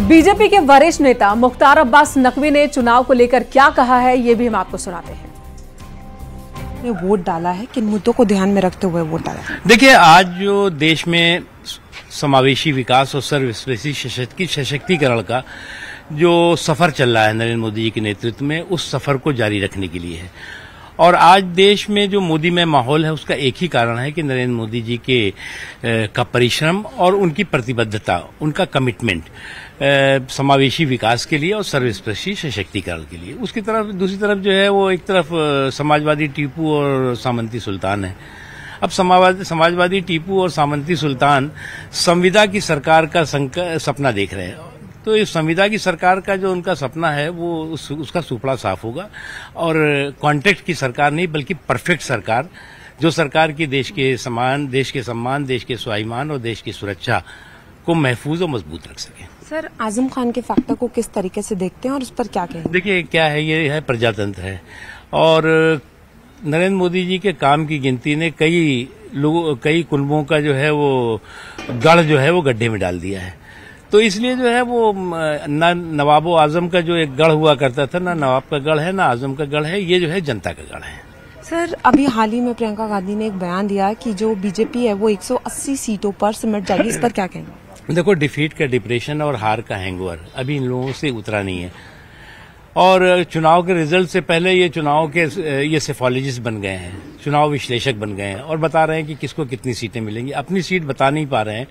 BJP के वरिष्ठ नेता मुख्तार अब्बास नकवी ने चुनाव को लेकर क्या कहा है, ये भी हम आपको सुनाते हैं। वोट डाला है, किन मुद्दों को ध्यान में रखते हुए वोट डाला है? देखिए, आज जो देश में समावेशी विकास और सर्वस्पर्शी सशक्तिकरण का जो सफर चल रहा है नरेंद्र मोदी जी के नेतृत्व में, उस सफर को जारी रखने के लिए है। और आज देश में जो मोदी में माहौल है, उसका एक ही कारण है कि नरेंद्र मोदी जी का परिश्रम और उनकी प्रतिबद्धता, उनका कमिटमेंट समावेशी विकास के लिए और सर्वस्पर्शी सशक्तिकरण के लिए। उसकी तरफ दूसरी तरफ जो है वो एक तरफ समाजवादी टीपू और सामंती सुल्तान है। अब समाजवादी टीपू और सामंती सुल्तान संविदा की सरकार का सपना देख रहे हैं। तो इस संविदा की सरकार का जो उनका सपना है वो उसका सुपड़ा साफ होगा और कॉन्ट्रैक्ट की सरकार नहीं बल्कि परफेक्ट सरकार, जो सरकार की देश के सम्मान, देश के स्वाभिमान और देश की सुरक्षा को महफूज और मजबूत रख सके। सर, आजम खान के फैक्टर को किस तरीके से देखते हैं और उस पर क्या कहेंगे? देखिए, क्या है, ये है प्रजातंत्र है और नरेंद्र मोदी जी के काम की गिनती ने कई कुनबों का जो है वो गढ़ जो है वो गड्ढे में डाल दिया है। तो इसलिए जो है वो ना नवाबो आजम का जो एक गढ़ हुआ करता था, ना नवाब का गढ़ है ना आजम का गढ़ है, ये जो है जनता का गढ़ है। सर, अभी हाल ही में प्रियंका गांधी ने एक बयान दिया कि जो बीजेपी है वो 180 सीटों पर सिमट जाएगी, इस पर क्या कहेंगे? देखो, डिफीट का डिप्रेशन और हार का हैंगओवर अभी इन लोगों से उतरा नहीं है और चुनाव के रिजल्ट से पहले ये सेफोलॉजिस्ट बन गए हैं, चुनाव विश्लेषक बन गए हैं और बता रहे हैं कि किसको कितनी सीटें मिलेंगी। अपनी सीट बता नहीं पा रहे हैं।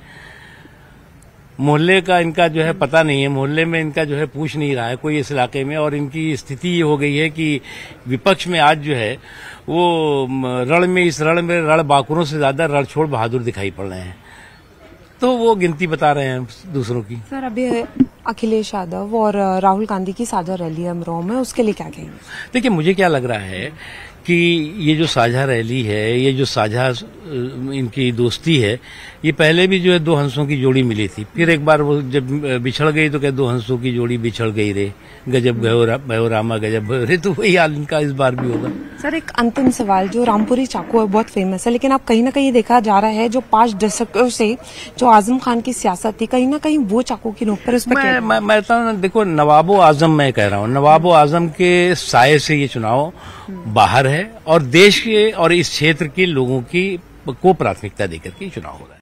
मोहल्ले का इनका जो है पता नहीं है, मोहल्ले में इनका जो है पूछ नहीं रहा है कोई इस इलाके में। और इनकी स्थिति ये हो गई है कि विपक्ष में आज जो है वो इस रण में रण बाकुरों से ज्यादा रणछोड़ बहादुर दिखाई पड़ रहे हैं। तो वो गिनती बता रहे हैं दूसरों की। सर, अभी अखिलेश यादव और राहुल गांधी की साझा रैली है अमरोहा में, उसके लिए क्या कहेंगे? देखिए, मुझे क्या लग रहा है कि ये जो साझा रैली है, ये जो साझा इनकी दोस्ती है, ये पहले भी जो है दो हंसों की जोड़ी मिली थी। फिर एक बार वो जब बिछड़ गई तो क्या दो हंसों की जोड़ी बिछड़ गई रे, गजब भयो रामा गजब भयो रे। तो वही हाल इनका इस बार भी होगा। सर, एक अंतिम सवाल, जो रामपुरी चाकू है बहुत फेमस है, लेकिन अब कहीं ना कहीं देखा जा रहा है जो 5 दशकों से जो आजम खान की सियासत थी, कहीं ना कहीं वो चाकू की नोक पर उस पर मैं देखो, नवाबो आजम मैं कह रहा हूँ, नवाबो आजम के साये से ये चुनाव बाहर है और देश के और इस क्षेत्र के लोगों को प्राथमिकता देकर के चुनाव हो रहा है।